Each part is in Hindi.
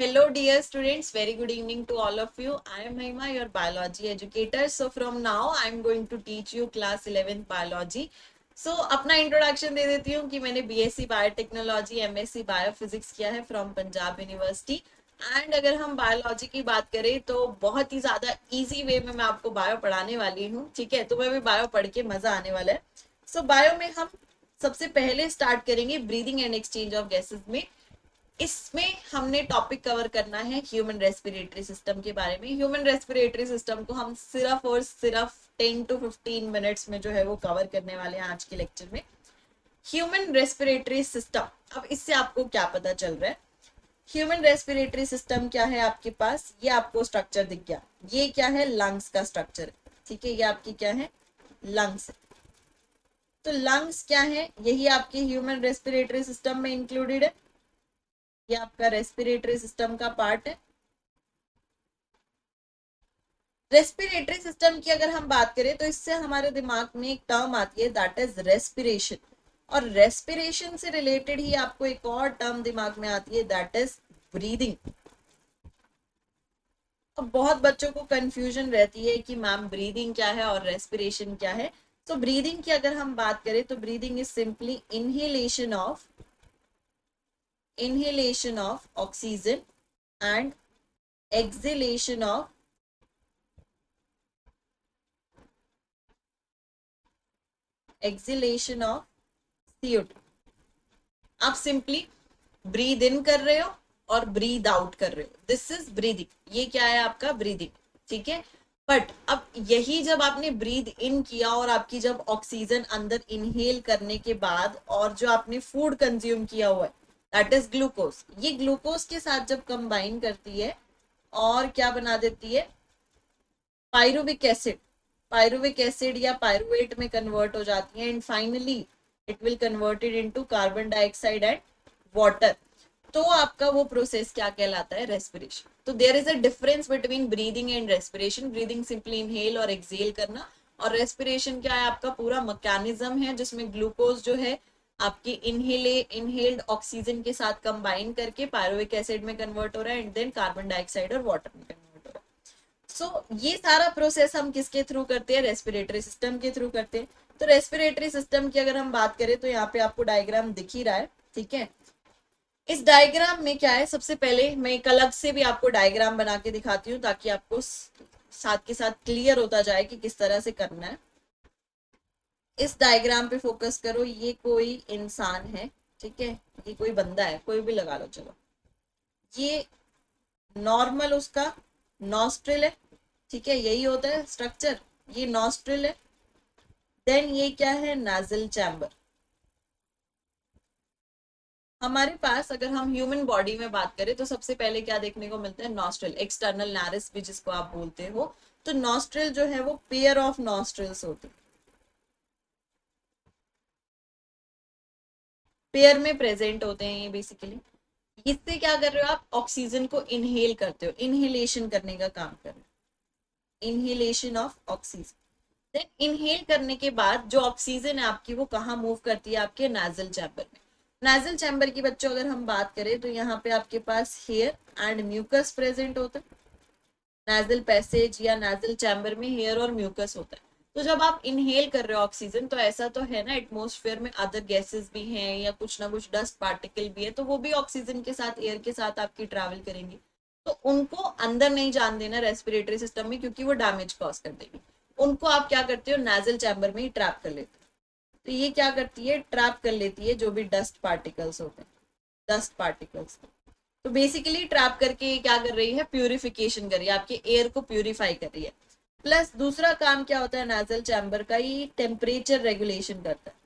Hello, dear students. Very good evening to all of you. I am Mahima, your biology educator. So from now, I am going to teach you class 11th biology. So अपना इंट्रोडक्शन दे देती हूँ कि मैंने बीएससी बायोटेक्नोलॉजी एमएससी बायोफिजिक्स किया है फ्रॉम पंजाब यूनिवर्सिटी। एंड अगर हम बायोलॉजी की बात करें तो बहुत ही ज़्यादा इजी वे में मैं आपको बायो पढ़ाने वाली हूँ। ठीक है, तुम्हें भी बायो पढ़ के मज़ा आने वाला है। सो बायो में हम सबसे पहले स्टार्ट करेंगे breathing and exchange of gases में। इसमें हमने टॉपिक कवर करना है ह्यूमन रेस्पिरेटरी सिस्टम के बारे में। ह्यूमन रेस्पिरेटरी सिस्टम को हम सिर्फ और सिर्फ 10 to 15 मिनट्स में जो है वो कवर करने वाले हैं आज के लेक्चर में। ह्यूमन रेस्पिरेटरी सिस्टम, अब इससे आपको क्या पता चल रहा है? ह्यूमन रेस्पिरेटरी सिस्टम क्या है आपके पास? ये आपको स्ट्रक्चर दिख गया। ये क्या है? लंग्स का स्ट्रक्चर। ठीक है, ये आपकी क्या है? लंग्स। तो लंग्स क्या है? यही आपके ह्यूमन रेस्पिरेटरी सिस्टम में इंक्लूडेड है। ये आपका रेस्पिरेटरी सिस्टम का पार्ट है। रेस्पिरेटरी सिस्टम की अगर हम बात करें तो इससे हमारे दिमाग में एक टर्म आती है, दैट इज रेस्पिरेशन। और रेस्पिरेशन से रिलेटेड ही आपको एक और टर्म दिमाग में आती है, दैट इज ब्रीदिंग। अब बहुत बच्चों को कंफ्यूजन रहती है कि मैम ब्रीदिंग क्या है और रेस्पिरेशन क्या है। तो ब्रीदिंग की अगर हम बात करें तो breathing is simply inhalation of oxygen and exhalation of CO2। आप सिंपली ब्रीद इन कर रहे हो और ब्रीद आउट कर रहे हो, दिस इज ब्रीदिंग। ये क्या है? आपका ब्रीदिंग। ठीक है, बट अब यही जब आपने ब्रीद इन किया और आपकी जब ऑक्सीजन अंदर इनहेल करने के बाद और जो आपने फूड कंज्यूम किया हुआ है, दैट इज ग्लूकोज, ये ग्लूकोज के साथ जब कंबाइन करती है और क्या बना देती है? Pyruvic acid. पायरुविक एसिड या पायरुवेट में कन्वर्ट हो जाती है and finally it will converted into carbon dioxide and water. तो आपका वो प्रोसेस क्या कहलाता है? रेस्पिरेशन। तो there is a difference between breathing and respiration. Breathing simply inhale और एक्सेल करना, और रेस्पिरेशन क्या है? आपका पूरा मैकेनिज्म है जिसमें ग्लूकोज जो है आपकी इनहेल्ड ऑक्सीजन के साथ कंबाइन करके पायरुविक एसिड में कन्वर्ट हो रहा है एंड देन कार्बन डाइऑक्साइड और वाटर में कन्वर्ट हो रहा है। ये सारा प्रोसेस हम किसके थ्रू करते हैं? रेस्पिरेटरी सिस्टम के थ्रू करते हैं। तो रेस्पिरेटरी सिस्टम की अगर हम बात करें तो यहाँ पे आपको डायग्राम दिख ही रहा है। ठीक है, इस डायग्राम में क्या है? सबसे पहले मैं एक अलग से भी आपको डायग्राम बना के दिखाती हूँ ताकि आपको साथ के साथ क्लियर होता जाए कि किस तरह से करना है। इस डायग्राम पे फोकस करो। ये कोई इंसान है, ठीक है, ये कोई बंदा है, कोई भी लगा लो, चलो। ये नॉर्मल उसका नॉस्ट्रिल है। ठीक है, यही होता है स्ट्रक्चर। ये नॉस्ट्रिल है। देन ये क्या है? नाजल चैम्बर। हमारे पास अगर हम ह्यूमन बॉडी में बात करें तो सबसे पहले क्या देखने को मिलता है? नॉस्ट्रिल, एक्सटर्नल नारिस भी जिसको आप बोलते हो। तो नॉस्ट्रिल जो है वो पेयर ऑफ नॉस्ट्रिल्स होते हैं, पेयर में प्रेजेंट होते हैं ये बेसिकली। इससे क्या कर रहे हो आप? ऑक्सीजन को इनहेल करते हो, इनहेलेशन करने का काम कर रहे हो, inhalation of oxygen. Then inhale करने के बाद जो ऑक्सीजन है आपकी वो कहाँ मूव करती है? आपके नाजल चैम्बर में। नाजल चैम्बर की बच्चों अगर हम बात करें तो यहाँ पे आपके पास हेयर एंड म्यूकस प्रेजेंट होता है। नाजल पैसेज या नाजल चैम्बर में हेयर और म्यूकस होता है। तो जब आप इनहेल कर रहे हो ऑक्सीजन, तो ऐसा तो है ना, एटमॉस्फेयर में अदर गैसेस भी हैं या कुछ ना कुछ डस्ट पार्टिकल भी है, तो वो भी ऑक्सीजन के साथ, एयर के साथ आपकी ट्रैवल करेंगे। तो उनको अंदर नहीं जान देना रेस्पिरेटरी सिस्टम में, क्योंकि वो डैमेज कॉज कर देगी। उनको आप क्या करते हो? नाजल चैम्बर में ही ट्रैप कर लेते हो। तो ये क्या करती है? ट्रैप कर लेती है जो भी डस्ट पार्टिकल्स होते हैं, डस्ट पार्टिकल्स। तो बेसिकली ट्रैप करके ये क्या कर रही है? प्यूरिफिकेशन कर रही है, आपके एयर को प्यूरिफाई कर रही है। प्लस दूसरा काम क्या होता है नाजल चैम्बर का? ये टेम्परेचर रेगुलेशन करता है।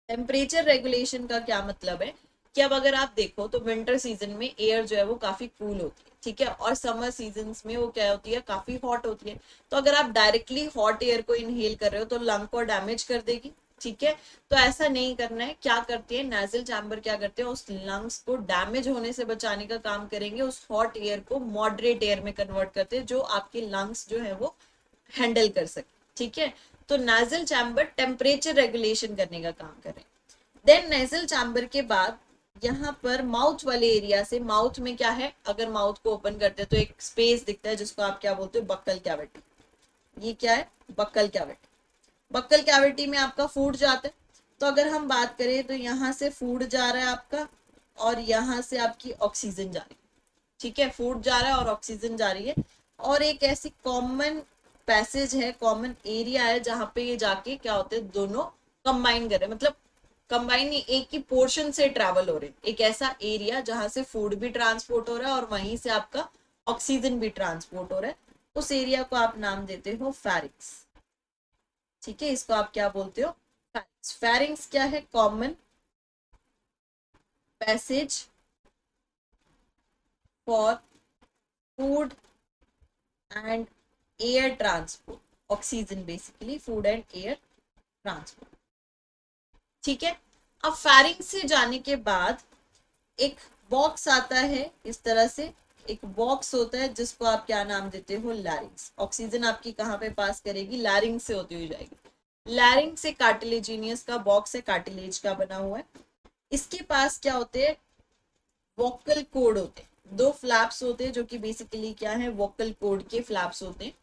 टेम्परेचर रेगुलेशन का क्या मतलब है कि अब अगर आप देखो तो विंटर सीजन में एयर जो है वो काफी कूल होती है, ठीक है, और समर सीजन में वो क्या होती है? काफी हॉट होती है। तो अगर आप डायरेक्टली हॉट एयर को इनहेल कर रहे हो तो लंग को डैमेज कर देगी। ठीक है, तो ऐसा नहीं करना है। क्या करती है नाजल चैम्बर? क्या करते हैं? उस लंग्स को डैमेज होने से बचाने का काम करेंगे, उस हॉट एयर को मॉडरेट एयर में कन्वर्ट करते हैं जो आपके लंग्स जो है वो हैंडल कर सके। ठीक है, तो नाजल चैम्बर टेम्परेचर रेगुलेशन करने का काम करें। देन नेजल चैम्बर के बाद यहाँ पर माउथ वाले एरिया से, माउथ में क्या है, अगर माउथ को ओपन करते हैं तो एक स्पेस दिखता है जिसको आप क्या बोलते हो, बक्कल कैविटी। ये क्या है, बक्कल कैविटी। बक्कल कैविटी में आपका फूड जाता है। तो अगर हम बात करें तो यहाँ से फूड जा रहा है आपका, और यहाँ से आपकी ऑक्सीजन जा रही है। ठीक है, फूड जा रहा है और ऑक्सीजन जा रही है। और एक ऐसी कॉमन पैसेज है, कॉमन एरिया है, जहां पे ये जाके क्या होते हैं, दोनों कंबाइन कर रहे हैं, मतलब कंबाइन नहीं, एक ही पोर्शन से ट्रैवल हो रहे हैं। एक ऐसा एरिया जहां से फूड भी ट्रांसपोर्ट हो रहा है और वहीं से आपका ऑक्सीजन भी ट्रांसपोर्ट हो रहा है, उस एरिया को आप नाम देते हो फेरिंक्स। ठीक है, इसको आप क्या बोलते हो, फेरिंक्स। फेरिंक्स क्या है, common passage for food and air transport, oxygen basically, food and air transport. ठीक है, अब फेरिंग से जाने के बाद एक बॉक्स आता है इस तरह से, एक बॉक्स होता है जिसको आप क्या नाम देते हो, लैरिंग्स। ऑक्सीजन आपकी कहाँ पे पास करेगी, लैरिंग से होती हुई जाएगी। लैरिंग से कार्टिलेजिनियस का बॉक्स है, कार्टिलेज का बना हुआ है। इसके पास क्या होते हैं, वोकल कोड होते हैं। दो फ्लैप्स होते हैं जो कि बेसिकली क्या है, वोकल कोड के फ्लैप्स होते हैं।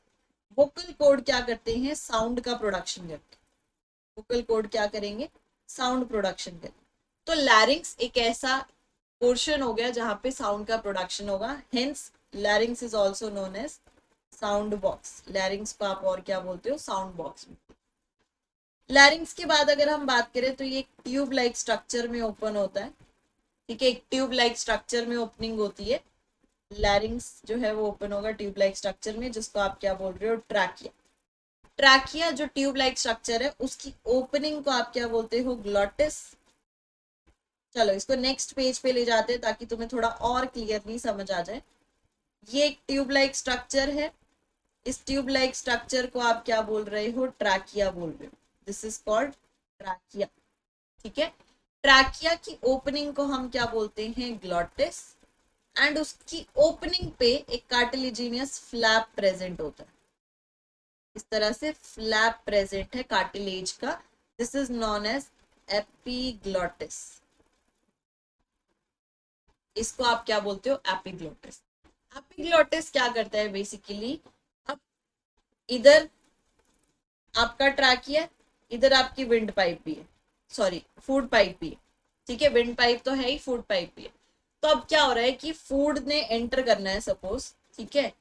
वोकल कोड क्या करते हैं, साउंड का प्रोडक्शन करते हैं। वोकल कोड क्या करेंगे, साउंड प्रोडक्शन करेंगे। तो लैरिंग्स एक ऐसा पोर्शन हो गया जहां पे साउंड का प्रोडक्शन होगा, hence larynx is also known as sound box. Larynx को आप और क्या बोलते हो, साउंड बॉक्स। लैरिंग्स के बाद अगर हम बात करें तो ये एक ट्यूब लाइक स्ट्रक्चर में ओपन होता है। ठीक है, एक ट्यूब लाइक स्ट्रक्चर में ओपनिंग होती है। लैरिंग्स जो है वो ओपन होगा ट्यूब लाइक स्ट्रक्चर में, जिसको आप क्या बोल रहे हो, ट्रैकिया। ट्रैकिया जो ट्यूब लाइक स्ट्रक्चर है उसकी ओपनिंग को आप क्या बोलते हो, ग्लॉटिस। चलो इसको नेक्स्ट पेज पे ले जाते हैं ताकि तुम्हें थोड़ा और क्लियरली समझ आ जाए। ये एक ट्यूब लाइक स्ट्रक्चर है। इस ट्यूब लाइक स्ट्रक्चर को आप क्या बोल रहे हो, ट्रैकिया बोल रहे हो। This is called trachea. ठीक है, ट्रैकिया की ओपनिंग को हम क्या बोलते हैं, ग्लॉटिस। एंड उसकी ओपनिंग पे एक कार्टिलेजिनियस फ्लैप प्रेजेंट होता है। इस तरह से फ्लैप प्रेजेंट है कार्टिलेज का। This is known as epiglottis. इसको आप क्या बोलते हो, एपिग्लॉटिस। एपिग्लॉटिस क्या करता है बेसिकली, अब इधर आपका ट्रैकिया, इधर आपकी विंड पाइप भी है, सॉरी फूड पाइप भी है। ठीक है, विंड पाइप तो है ही, फूड पाइप भी है। तो अब क्या हो रहा है कि फूड ने एंटर करना है सपोज। ठीक है,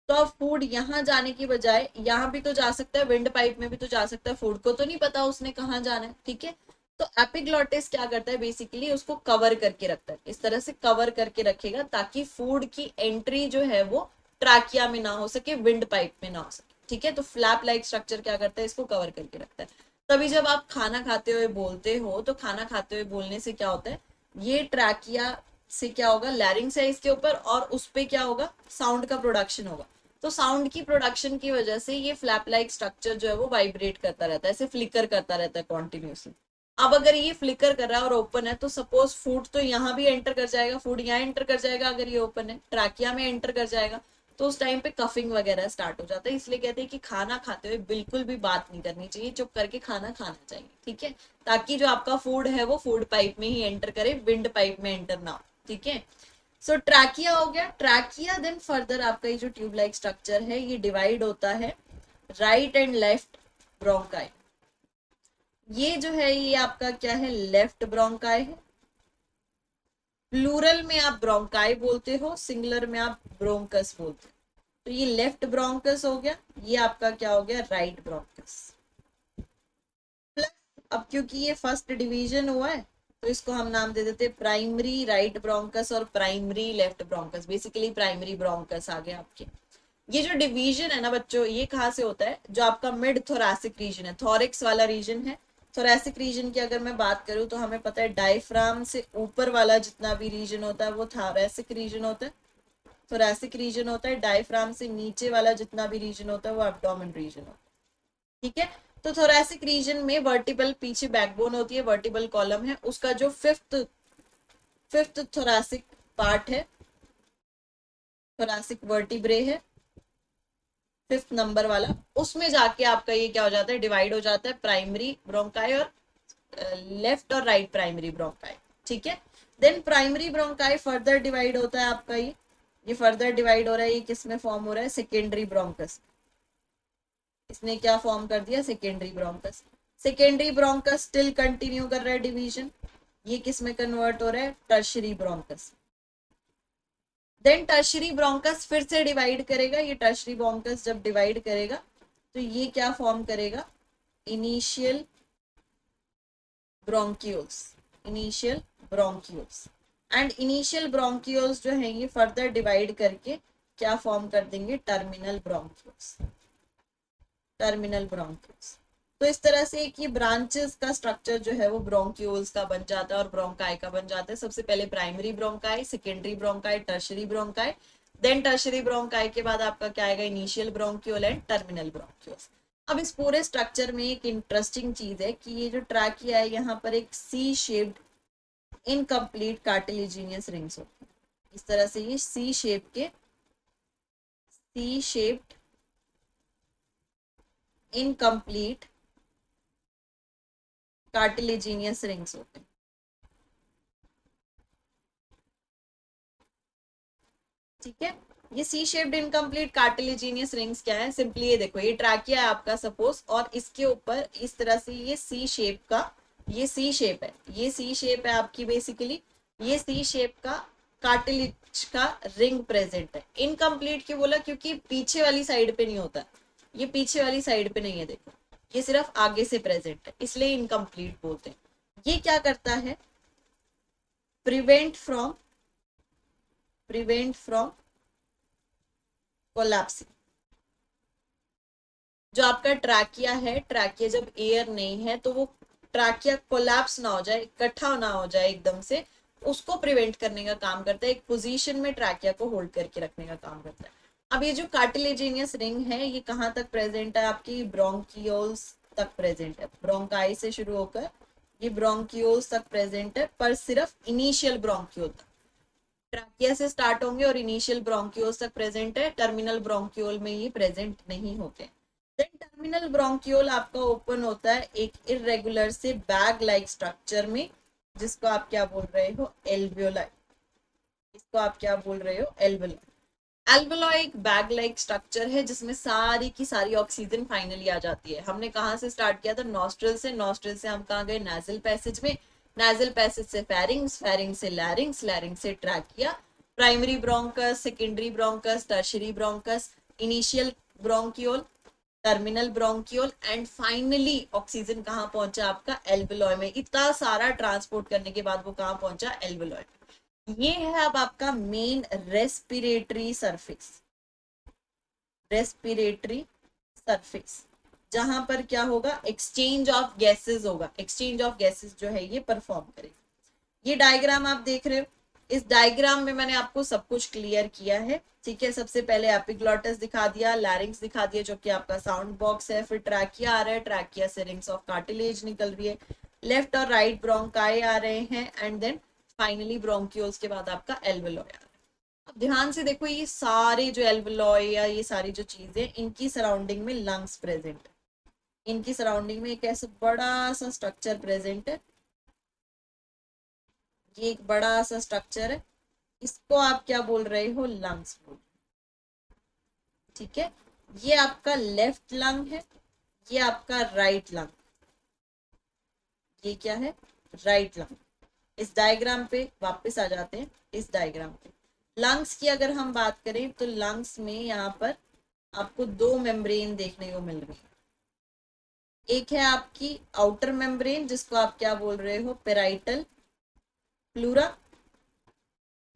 तो अब फूड यहाँ जाने की बजाय यहाँ भी तो जा सकता है, विंड पाइप में भी तो जा सकता है, फूड को तो नहीं पता उसने कहाँ जाना है। ठीक है, तो एपिग्लॉटिस क्या करता है बेसिकली, उसको कवर करके रखता है। इस तरह से कवर करके रखेगा ताकि फूड की एंट्री जो है वो ट्रैकिया में ना हो सके, विंड पाइप में ना हो सके। ठीक है, तो फ्लैप लाइक स्ट्रक्चर क्या करता है, इसको कवर करके रखता है। तभी जब आप खाना खाते हुए बोलते हो तो खाना खाते हुए बोलने से क्या होता है, ये ट्रैकिया से क्या होगा, लैरिंग्स है इसके ऊपर, और उस पे क्या होगा, साउंड का प्रोडक्शन होगा। तो साउंड की प्रोडक्शन की वजह से ये फ्लैप लाइक स्ट्रक्चर जो है वो वाइब्रेट करता रहता है, ऐसे फ्लिकर करता रहता है कॉन्टिन्यूसली। अब अगर ये फ्लिकर कर रहा है और ओपन है तो सपोज फूड तो यहाँ भी एंटर कर जाएगा, फूड यहाँ एंटर कर जाएगा, अगर ये ओपन है ट्रैकिया में एंटर कर जाएगा, तो उस टाइम पे कफिंग वगैरह स्टार्ट हो जाता है। इसलिए कहते हैं कि खाना खाते हुए बिल्कुल भी बात नहीं करनी चाहिए, चुप करके खाना खाना चाहिए। ठीक है, ताकि जो आपका फूड है वो फूड पाइप में ही एंटर करे, विंड पाइप में एंटर ना हो। ठीक है, सो ट्रैकिया हो गया। ट्रैकिया देन फर्दर आपका ये जो ट्यूब लाइक स्ट्रक्चर है ये डिवाइड होता है राइट एंड लेफ्ट ब्रोंकाई। ये जो है ये आपका क्या है, लेफ्ट ब्रोंकाई है। प्लूरल में आप ब्रोंकाई बोलते हो, सिंगुलर में आप ब्रोंकस बोलते हो। तो ये लेफ्ट ब्रोंकस हो गया, ये आपका क्या हो गया, राइट ब्रोंकस। प्लस अब क्योंकि ये फर्स्ट डिवीजन हुआ है तो इसको हम नाम दे देते प्राइमरी राइट ब्रोंकस और primary left bronchus. Basically primary bronchus आ गया आपके। ये जो डिवीजन है ना बच्चों, ये कहाँ से होता है, जो आपका मिड थोरैसिक रीजन है, थोरिक्स वाला रीजन है। थोरैसिक रीजन की अगर मैं बात करूँ तो हमें पता है डायफ्राम से ऊपर वाला जितना भी रीजन होता है वो थोरैसिक रीजन होता है। थोरैसिक रीजन होता है, डायफ्राम से नीचे वाला जितना भी रीजन होता है वो एब्डोमेन रीजन होता है। ठीक है, तो थोरैसिक रीजन में वर्टिबल पीछे बैकबोन होती है, वर्टिबल कॉलम है, उसका जो फिफ्थ फिफ्थ थोरैसिक पार्ट है, थोरैसिक वर्टिब्रे है, फिफ्थ नंबर वाला, उसमें जाके आपका ये क्या हो जाता है, डिवाइड हो जाता है प्राइमरी ब्रोंकाई और लेफ्ट और राइट प्राइमरी ब्रोंकाई। ठीक है, then primary bronchi further divide होता है आपका, ये फर्दर डिवाइड हो रहा है, ये किस में फॉर्म हो रहा है, सेकेंडरी ब्रोंकस। इसने क्या फॉर्म कर दिया, secondary bronchus. Secondary bronchus still continue कर रहा है डिवीजन, ये किस में कन्वर्ट हो रहा है, tertiary bronchus. Then tertiary bronchus फिर से डिवाइड करेगा, ये टर्शरी ब्रोंकस जब डिवाइड करेगा तो ये क्या फॉर्म करेगा, initial bronchioles, initial bronchioles. And initial bronchioles जो है ये फर्दर डिवाइड करके क्या फॉर्म कर देंगे, टर्मिनल ब्रोंक्यूल्स, टर्मिनल ब्रोंक्यूल्स। तो इस तरह से कि ब्रांचेस का स्ट्रक्चर जो है वो ब्रोंक्यूल्स का बन जाता है और ब्रोंकाई का बन जाता है। सबसे पहले primary bronchi, secondary bronchi, tertiary bronchi, then tertiary bronchi के बाद आपका क्या आएगा, initial bronchiole and terminal bronchioles. अब इस पूरे स्ट्रक्चर में एक इंटरेस्टिंग चीज है कि ये जो ट्रैकिया है यहाँ पर एक C shaped incomplete cartilaginous rings होती है। इस तरह से ये C shaped incomplete cartilaginous rings होते हैं। ठीक है, ये C shaped incomplete cartilaginous rings क्या है, सिंपली ये देखो, ये ट्रैकिया है आपका सपोज, और इसके ऊपर इस तरह से ये सी शेप का, ये सी शेप है, ये सी शेप है आपकी बेसिकली, ये सी शेप का कार्टिलेज का रिंग प्रेजेंट है। इनकम्प्लीट क्यों बोला, क्योंकि पीछे वाली साइड पे नहीं होता, ये पीछे वाली साइड पे नहीं है, देखो ये सिर्फ आगे से प्रेजेंट है, इसलिए इनकम्प्लीट बोलते हैं। ये क्या करता है, प्रिवेंट फ्रॉम कोलैप्सिंग। जो आपका ट्रैकिया है, ट्रैकिया जब एयर नहीं है तो वो ट्रैकिया कोलैप्स ना हो जाए, इकट्ठा ना हो जाए एकदम से, उसको प्रिवेंट करने का काम करता है, एक पोजीशन में ट्रैकिया को होल्ड करके रखने का काम करता है। अब ये जो कार्टिलेजिनियस रिंग है ये कहाँ तक प्रेजेंट है, आपकी ब्रोंकियोल्स तक प्रेजेंट है, ब्रोंकाई से शुरू होकर ये ब्रोंकियोल्स तक प्रेजेंट है, पर सिर्फ इनिशियल ब्रोंकियोल तक। ट्रैकिया से स्टार्ट होंगे और इनिशियल ब्रोंक्यूल्स तक प्रेजेंट है, टर्मिनल ब्रोंक्यूल में ये प्रेजेंट नहीं होते। देन टर्मिनल ब्रोंक्यूल आपका ओपन होता है एक इरेगुलर से बैग लाइक स्ट्रक्चर में, जिसको आप क्या बोल रहे हो, एल्वियोलाई। इसको आप क्या बोल रहे हो, एल्वियोलाई। एल्वियोलाई एक बैग लाइक स्ट्रक्चर है जिसमें सारी की सारी ऑक्सीजन फाइनली आ जाती है। हमने कहाँ से स्टार्ट किया था, नॉस्ट्रल से, नॉस्ट्रल से हम कहाँ गए, नाजल पैसेज में, नाजल पैसेज से फेरिंग्स, फेरिंग से लैरिंग्स, लैरिंग से trachea, primary bronchus, secondary bronchus, tertiary bronchus, initial bronchiole, terminal bronchiole, and finally oxygen कहाँ पहुंचा आपका, एल्वियोलाई में। इतना सारा ट्रांसपोर्ट करने के बाद वो कहाँ पहुंचा, एल्वियोलाई। ये है अब आपका main respiratory surface, respiratory surface, जहां पर क्या होगा, एक्सचेंज ऑफ गैसेस होगा, एक्सचेंज ऑफ गैसेस जो है ये परफॉर्म करेगा। ये डायग्राम आप देख रहे हो, इस डायग्राम में मैंने आपको सब कुछ क्लियर किया है। ठीक है, सबसे पहले एपिग्लॉटस दिखा दिया, लैरिंग्स दिखा दिया जो कि आपका साउंड बॉक्स है, फिर ट्रैकिया आ रहा है, ट्रैकिया से रिंग्स ऑफ कार्टिलेज निकल रही है, लेफ्ट और राइट ब्रोंकाई आ रहे हैं, एंड देन फाइनली ब्रोंक्यूल्स के बाद आपका एल्वियोलाई आ रहा है। अब ध्यान से देखो, ये सारे जो एल्वियोलाई या ये सारी जो चीजें, इनकी सराउंडिंग में लंग्स प्रेजेंट है, इनकी सराउंडिंग में एक ऐसा बड़ा सा स्ट्रक्चर प्रेजेंट है, ये एक बड़ा सा स्ट्रक्चर है, इसको आप क्या बोल रहे हो, लंग्स बोल। ठीक है, ये आपका लेफ्ट लंग है, ये आपका राइट लंग, ये क्या है, राइट लंग। इस डायग्राम पे वापस आ जाते हैं, इस डायग्राम पे लंग्स की अगर हम बात करें तो लंग्स में यहाँ पर आपको दो मेम्ब्रेन देखने को मिल रही है। एक है आपकी आउटर मेम्ब्रेन जिसको आप क्या बोल रहे हो, पेराइटल प्लूरा,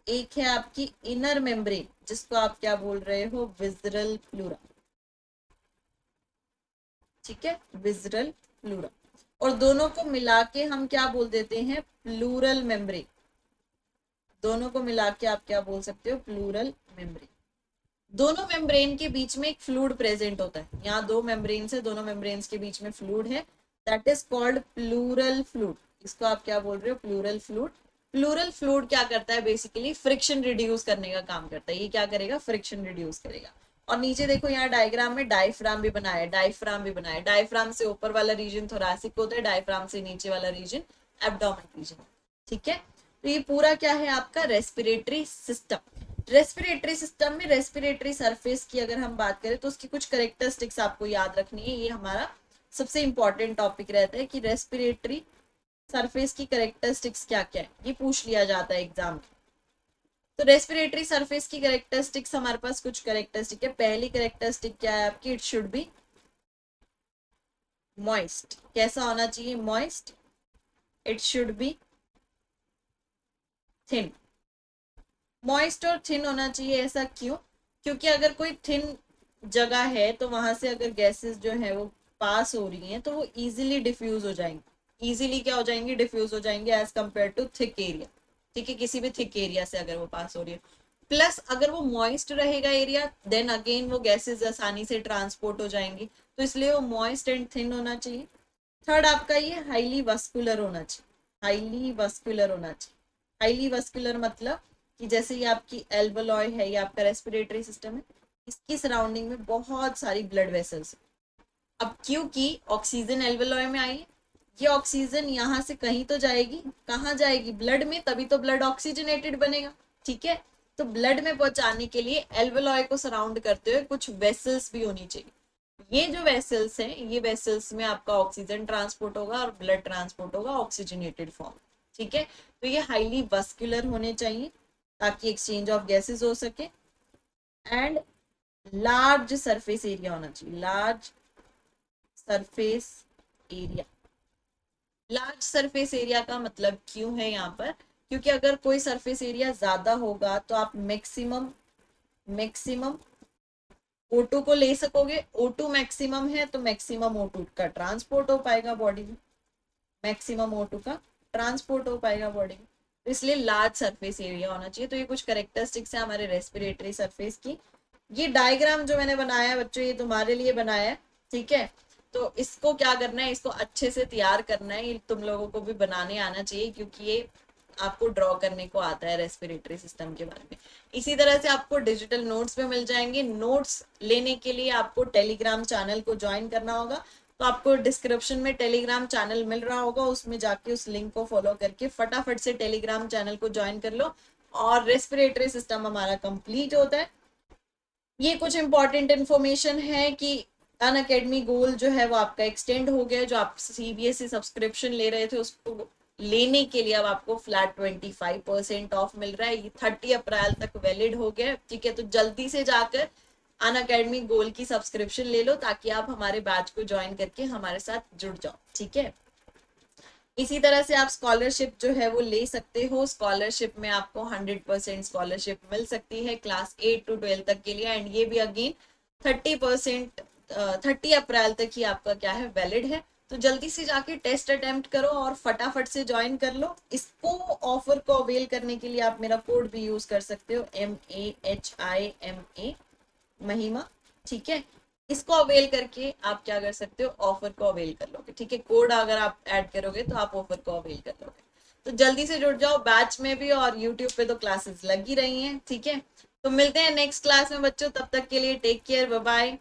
एक है आपकी इनर मेम्ब्रेन जिसको आप क्या बोल रहे हो, विजरल प्लूरा। ठीक है, विजरल प्लूरा, और दोनों को मिला के हम क्या बोल देते हैं, प्लूरल मेम्ब्रेन। दोनों को मिला के आप क्या बोल सकते हो, प्लूरल मेम्ब्रेन। दोनों मेम्ब्रेन के बीच में एक फ्लूइड प्रेजेंट होता है, यहाँ दो मेम्ब्रेन है, दोनों मेम्ब्रेन्स के बीच में फ्लूइड है, that is called pleural fluid. इसको आप क्या बोल रहे हो, प्लूरल फ्लूइड। प्लूरल फ्लूइड क्या करता है, बेसिकली फ्रिक्शन रिड्यूस करने का काम करता है। ये क्या करेगा, फ्रिक्शन रिड्यूस करेगा। और नीचे देखो यहाँ डायग्राम में डायफ्राम भी बनाया है, डायफ्राम भी बनाया है। डायफ्राम से ऊपर वाला रीजन थोरैसिक होता है, डायफ्राम से नीचे वाला रीजन एब्डोमेन रीजन। ठीक है, तो ये पूरा क्या है आपका रेस्पिरेटरी सिस्टम। रेस्पिरेटरी सिस्टम में रेस्पिरेटरी सरफेस की अगर हम बात करें तो उसकी कुछ करेक्टरिस्टिक्स आपको याद रखनी है। ये हमारा सबसे इंपॉर्टेंट टॉपिक रहता है कि रेस्पिरेटरी सरफेस की करेक्टरिस्टिक्स क्या क्या है, ये पूछ लिया जाता है एग्जाम में। तो रेस्पिरेटरी सरफेस की करेक्टरिस्टिक्स हमारे पास कुछ करेक्टरिस्टिक है। पहली करेक्टरिस्टिक क्या है आपकी, इट शुड बी मॉइस्ट। कैसा होना चाहिए, moist. It should be thin. Moist और थिन होना चाहिए। ऐसा क्यों, क्योंकि अगर कोई थिन जगह है तो वहां से अगर गैसेस जो है वो पास हो रही हैं तो वो इजीली डिफ्यूज हो जाएंगी। इजीली क्या हो जाएंगी, डिफ्यूज हो जाएंगे as compare to thick area. ठीक है, किसी भी थिक एरिया से अगर वो पास हो रही है। प्लस अगर वो मॉइस्ट रहेगा एरिया देन अगेन वो गैसेस आसानी से ट्रांसपोर्ट हो जाएंगी। तो इसलिए वो मॉइस्ट एंड थिन होना चाहिए। थर्ड आपका ये हाईली वस्कुलर होना चाहिए। हाईली वस्कुलर होना चाहिए। हाईली वस्कुलर मतलब कि जैसे ये आपकी एल्वोलॉय है, ये आपका रेस्पिरेटरी सिस्टम है, इसकी सराउंडिंग में बहुत सारी ब्लड वेसल्स है। अब क्योंकि ऑक्सीजन एल्वोलॉय में आई है, ये ऑक्सीजन यहाँ से कहीं तो जाएगी, कहाँ जाएगी, ब्लड में, तभी तो ब्लड ऑक्सीजनेटेड बनेगा। ठीक है, तो ब्लड में पहुंचाने के लिए एल्वोलॉय को सराउंड करते हुए कुछ वेसल्स भी होनी चाहिए। ये जो वेसल्स हैं, ये वेसल्स में आपका ऑक्सीजन ट्रांसपोर्ट होगा और ब्लड ट्रांसपोर्ट होगा ऑक्सीजनेटेड फॉर्म। ठीक है, तो ये हाईली वस्कुलर होने चाहिए ताकि एक्सचेंज ऑफ गैसेस हो सके। एंड लार्ज सरफेस एरिया होना चाहिए। Large surface area. Large surface area का मतलब क्यों है यहाँ पर, क्योंकि अगर कोई सरफेस एरिया ज्यादा होगा तो आप मैक्सिमम मैक्सिमम O2 को ले सकोगे। O2 मैक्सिमम है तो मैक्सिमम O2 का ट्रांसपोर्ट हो पाएगा बॉडी में। मैक्सिमम O2 का ट्रांसपोर्ट हो पाएगा बॉडी में। तो इसलिए लार्ज सरफेस एरिया होना चाहिए। तो ये कुछ करेक्टरिस्टिक्स है हमारे रेस्पिरेटरी सरफेस की। ये डायग्राम जो मैंने बनाया है बच्चों, ये तुम्हारे लिए बनाया है। ठीक है, तो इसको क्या करना है, इसको अच्छे से तैयार करना है। ये तुम लोगों को भी बनाने आना चाहिए क्योंकि ये आपको ड्रॉ करने को आता है रेस्पिरेटरी सिस्टम के बारे में। इसी तरह से आपको डिजिटल नोट्स भी मिल जाएंगे। नोट्स लेने के लिए आपको टेलीग्राम चैनल को ज्वाइन करना होगा। तो आपको डिस्क्रिप्शन में टेलीग्राम चैनल मिल रहा होगा, उसमें जाके उस लिंक को फॉलो करके फटाफट से टेलीग्राम चैनल को ज्वाइन कर लो और रेस्पिरेटरी सिस्टम हमारा कंप्लीट होता है। ये कुछ इंपॉर्टेंट इन्फॉर्मेशन है कि अन अकेडमी गोल जो है वो आपका एक्सटेंड हो गया। जो आप सीबीएसई सब्सक्रिप्शन ले रहे थे उसको लेने के लिए अब आपको फ्लैट 25% ऑफ मिल रहा है। ये 30 अप्रैल तक वैलिड हो गया। ठीक है, तो जल्दी से जाकर अन अकेडमी गोल की सब्सक्रिप्शन ले लो ताकि आप हमारे बैच को ज्वाइन करके हमारे साथ जुड़ जाओ। ठीक है, इसी तरह से आप स्कॉलरशिप जो है वो ले सकते हो। स्कॉलरशिप में आपको 100% स्कॉलरशिप मिल सकती है क्लास 8 to 12 तक के लिए। एंड ये भी अगेन 30% 30 अप्रैल तक ही आपका क्या है, वैलिड है। तो जल्दी से जाके टेस्ट अटेम्प्ट करो और फटाफट से ज्वाइन कर लो। इसको ऑफर को अवेल करने के लिए आप मेरा कोड भी यूज कर सकते हो, MAHIMA महिमा। ठीक है, इसको अवेल करके आप क्या कर सकते हो, ऑफर को अवेल कर लोगे। ठीक है, कोड अगर आप ऐड करोगे तो आप ऑफर को अवेल कर लोगे। तो जल्दी से जुड़ जाओ बैच में भी, और यूट्यूब पे तो क्लासेस लगी रही हैं। ठीक है, तो मिलते हैं नेक्स्ट क्लास में बच्चों, तब तक के लिए टेक केयर, बाय बाय।